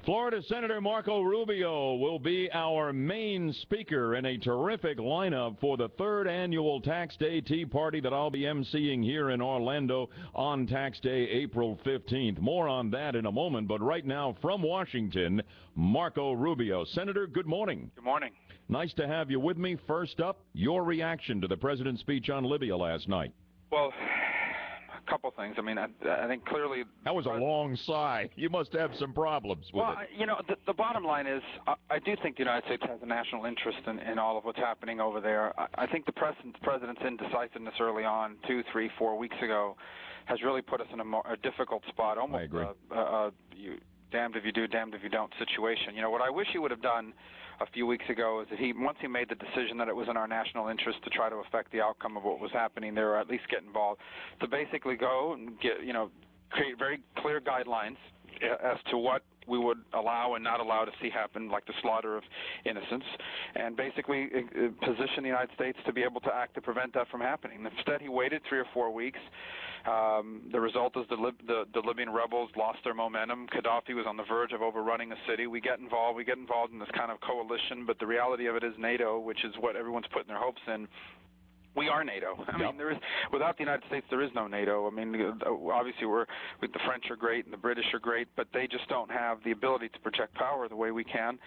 Florida Senator Marco Rubio will be our main speaker in a terrific lineup for the third annual Tax Day Tea Party that I'll be emceeing here in Orlando on Tax Day, April 15th. More on that in a moment, but right now from Washington, Marco Rubio. Senator, good morning. Good morning. Nice to have you with me. First up, your reaction to the president's speech on Libya last night. Well, a couple things. I mean, I think clearly... That was a long sigh. You must have some problems with it. You know, the bottom line is I do think the United States has a national interest in all of what's happening over there. I think the president's indecisiveness early on, 2, 3, 4 weeks ago, has really put us in a difficult spot. Almost I agree. Damned if you do, damned if you don't situation. You know, what I wish he would have done a few weeks ago is that once he made the decision that it was in our national interest to try to affect the outcome of what was happening there, or at least get involved, to basically go and create very clear guidelines as to what we would allow and not allow to see happen, like the slaughter of innocents, and basically position the United States to be able to act to prevent that from happening. Instead, he waited 3 or 4 weeks. The result is the Libyan rebels lost their momentum. Gaddafi was on the verge of overrunning a city. We get involved in this kind of coalition, but the reality of it is NATO, which is what everyone's putting their hopes in. We are NATO. I mean, without the United States, there is no NATO. I mean, obviously, the French are great and the British are great, but they just don't have the ability to project power the way we can.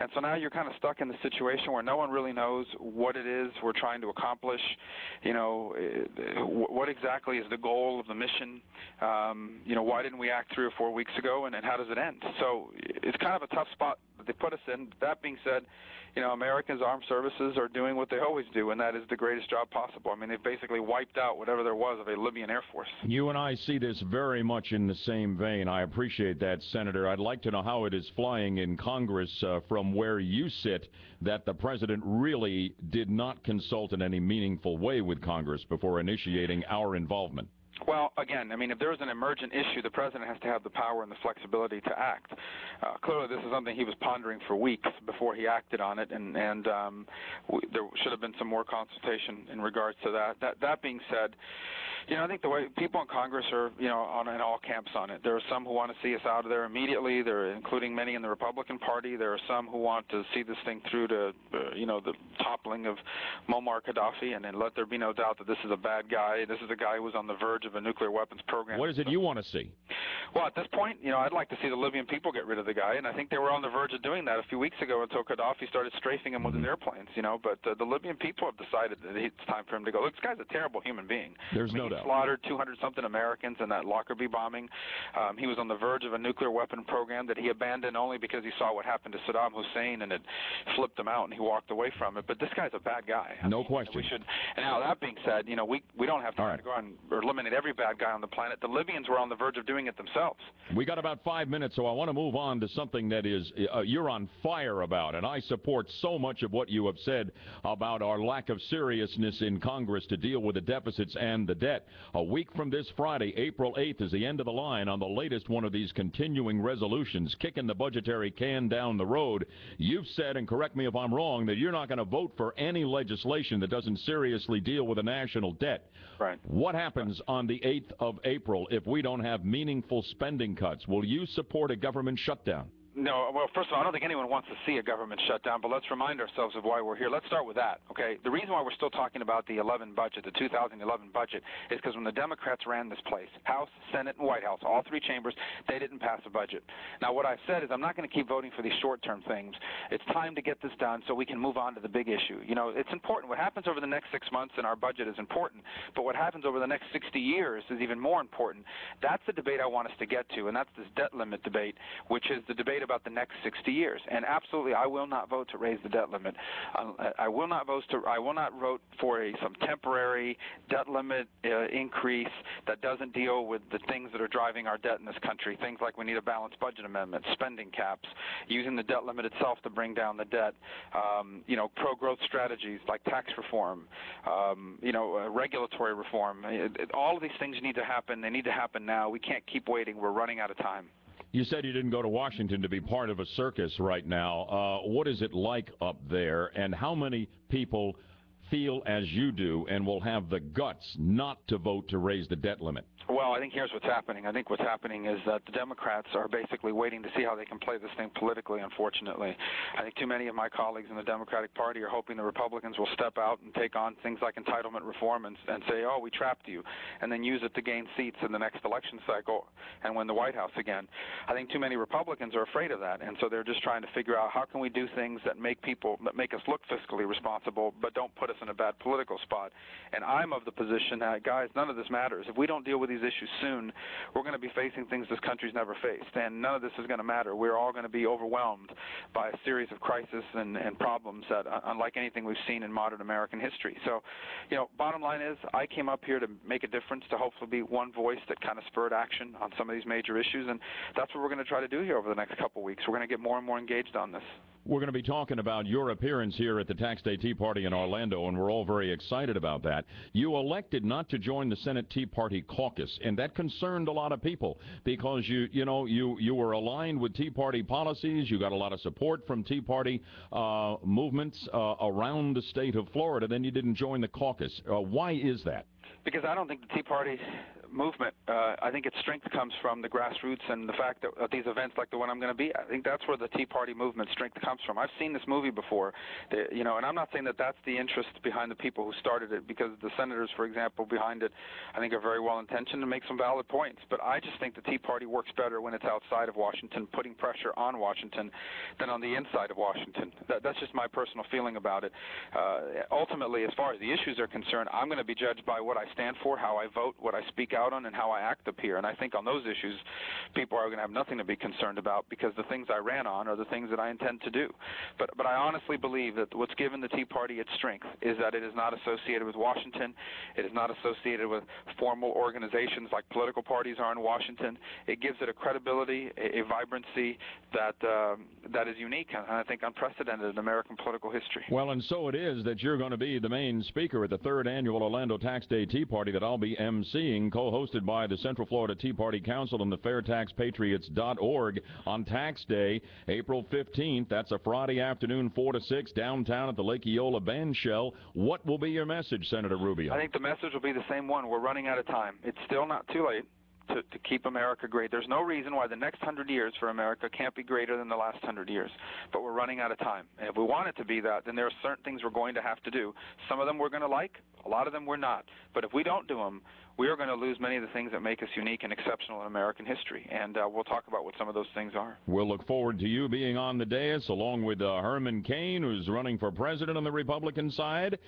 And so now you're kind of stuck in the situation where no one really knows what it is we're trying to accomplish. You know, what exactly is the goal of the mission? Why didn't we act 3 or 4 weeks ago, and how does it end? So it's kind of a tough spot that they put us in. That being said, Americans' armed services are doing what they always do, and that is the greatest job possible. I mean, they've basically wiped out whatever there was of a Libyan Air Force. You and I see this very much in the same vein. I appreciate that, Senator. I'd like to know how it is flying in Congress from where you sit that the president really did not consult in any meaningful way with Congress before initiating our involvement. Well, again, I mean, if there is an emergent issue, the president has to have the power and the flexibility to act. Clearly, this is something he was pondering for weeks before he acted on it, and there should have been some more consultation in regards to that. That being said, I think the way people in Congress are, in all camps on it. There are some who want to see us out of there immediately. There, including many in the Republican Party. There are some who want to see this thing through to, the toppling of Muammar Gaddafi, and let there be no doubt that this is a bad guy. This is a guy who was on the verge of a nuclear weapons program. What is it you want to see? Well, at this point, I'd like to see the Libyan people get rid of the guy, and I think they were on the verge of doing that a few weeks ago until Gaddafi started strafing him with his airplanes, But the Libyan people have decided that it's time for him to go. Look, this guy's a terrible human being. There's no doubt. He slaughtered 200-something Americans in that Lockerbie bombing. He was on the verge of a nuclear weapon program that he abandoned only because he saw what happened to Saddam Hussein, and it flipped him out, and he walked away from it. But this guy's a bad guy. No question. And now, that being said, we don't have time to go on or eliminate every bad guy on the planet. The Libyans were on the verge of doing it themselves. We got about 5 minutes, so I want to move on to something that is you're on fire about, and I support so much of what you have said about our lack of seriousness in Congress to deal with the deficits and the debt. A week from this Friday, April 8th, is the end of the line on the latest one of these continuing resolutions, kicking the budgetary can down the road. You've said, and correct me if I'm wrong, that you're not going to vote for any legislation that doesn't seriously deal with the national debt. Right. What happens on the 8th of April if we don't have meaningful spending cuts? Will you support a government shutdown? No, well, first of all, I don't think anyone wants to see a government shutdown, but let's remind ourselves of why we're here. Let's start with that, okay? The reason why we're still talking about the 2011 budget, is because when the Democrats ran this place, House, Senate, and White House, all 3 chambers, they didn't pass a budget. Now, what I've said is I'm not going to keep voting for these short-term things. It's time to get this done so we can move on to the big issue. It's important. What happens over the next 6 months in our budget is important, but what happens over the next 60 years is even more important. That's the debate I want us to get to, and that's this debt limit debate, which is the debate about the next 60 years. And absolutely, I will not vote to raise the debt limit. I will not vote for some temporary debt limit increase that doesn't deal with the things that are driving our debt in this country. Things like we need a balanced budget amendment, spending caps, using the debt limit itself to bring down the debt, pro-growth strategies like tax reform, regulatory reform. All of these things need to happen. They need to happen now. We can't keep waiting. We're running out of time. You said you didn't go to Washington to be part of a circus right now. What is it like up there, and how many people feel as you do and will have the guts not to vote to raise the debt limit? Well, I think here's what's happening. I think what's happening is that the Democrats are basically waiting to see how they can play this thing politically, unfortunately. I think too many of my colleagues in the Democratic Party are hoping the Republicans will step out and take on things like entitlement reform and say, oh, we trapped you, and then use it to gain seats in the next election cycle and win the White House again. I think too many Republicans are afraid of that, and so they're just trying to figure out how can we do things that make us look fiscally responsible but don't put us in a bad political spot. And I'm of the position that, guys, none of this matters. If we don't deal with these issues soon, we're going to be facing things this country's never faced, and none of this is going to matter. We're all going to be overwhelmed by a series of crises and problems that unlike anything we've seen in modern American history. So, bottom line is I came up here to make a difference, to hopefully be one voice that kind of spurred action on some of these major issues, and that's what we're going to try to do here over the next couple of weeks. We're going to get more and more engaged on this. We're going to be talking about your appearance here at the Tax Day Tea Party in Orlando, and we're all very excited about that. You elected not to join the Senate Tea Party caucus, and that concerned a lot of people because you were aligned with Tea Party policies. You got a lot of support from Tea Party movements around the state of Florida. Then you didn't join the caucus. Why is that? Because I don't think the Tea Party movement, I think its strength comes from the grassroots and the fact that at these events like the one I'm going to be at. I think that's where the Tea Party movement strength comes from. I've seen this movie before, and I'm not saying that that's the interest behind the people who started it, because the senators, for example, behind it, I think are very well intentioned and make some valid points. But I just think the Tea Party works better when it's outside of Washington, putting pressure on Washington, than on the inside of Washington. That's just my personal feeling about it. Ultimately, as far as the issues are concerned, I'm going to be judged by what I stand for, how I vote, what I speak out on, and how I act up here. And I think on those issues, people are going to have nothing to be concerned about, because the things I ran on are the things that I intend to do. But I honestly believe that what's given the Tea Party its strength is that it is not associated with Washington. It is not associated with formal organizations like political parties are in Washington. It gives it a credibility, a vibrancy that is unique and I think unprecedented in American political history. Well, and so it is that you're going to be the main speaker at the 3rd Annual Orlando Tax Day Tea Party that I'll be emceeing, co-hosted by the Central Florida Tea Party Council and the fairtaxpatriots.org on Tax Day, April 15th. That's a Friday afternoon, 4 to 6, downtown at the Lake Eola Band Shell. What will be your message, Senator Rubio? I think the message will be the same one. We're running out of time. It's still not too late to keep America great. There's no reason why the next 100 years for America can't be greater than the last 100 years, but we're running out of time. And if we want it to be that, then there are certain things we're going to have to do. Some of them we're going to like, a lot of them we're not. But if we don't do them, we are going to lose many of the things that make us unique and exceptional in American history. And we'll talk about what some of those things are. We'll look forward to you being on the dais, along with Herman Cain, who's running for president on the Republican side,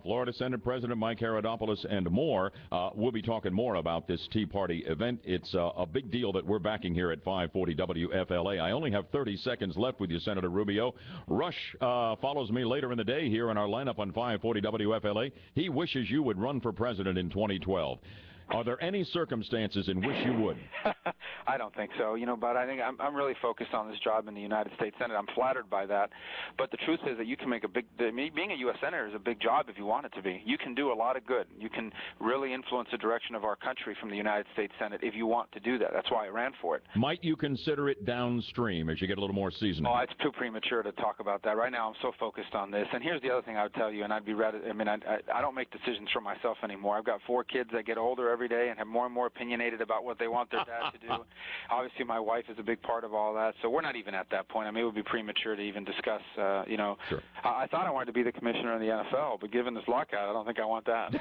Florida Senate President Mike Herodopoulos, and more. We'll be talking more about this Tea Party event. It's a big deal that we're backing here at 540 WFLA. I only have 30 seconds left with you, Senator Rubio. Rush follows me later in the day here in our lineup on 540 WFLA. He wishes you would run for president in 2012. Are there any circumstances in which you would? I don't think so, but I think I'm really focused on this job in the United States Senate. I'm flattered by that. But the truth is that you can make being a U.S. Senator is a big job if you want it to be. You can do a lot of good. You can really influence the direction of our country from the United States Senate if you want to do that. That's why I ran for it. Might you consider it downstream as you get a little more seasoning? Oh, it's too premature to talk about that. Right now I'm so focused on this. And here's the other thing I would tell you, and I'd be ready. I don't make decisions for myself anymore. I've got 4 kids that get older every day and have more and more opinionated about what they want their dad to do. Obviously, my wife is a big part of all that, so we're not even at that point. I mean, it would be premature to even discuss, Sure. I thought I wanted to be the commissioner in the NFL, but given this lockout, I don't think I want that.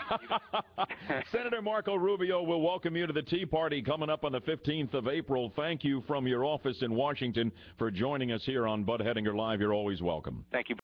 Senator Marco Rubio will welcome you to the Tea Party coming up on the 15th of April. Thank you from your office in Washington for joining us here on Bud Hedinger Live. You're always welcome. Thank you.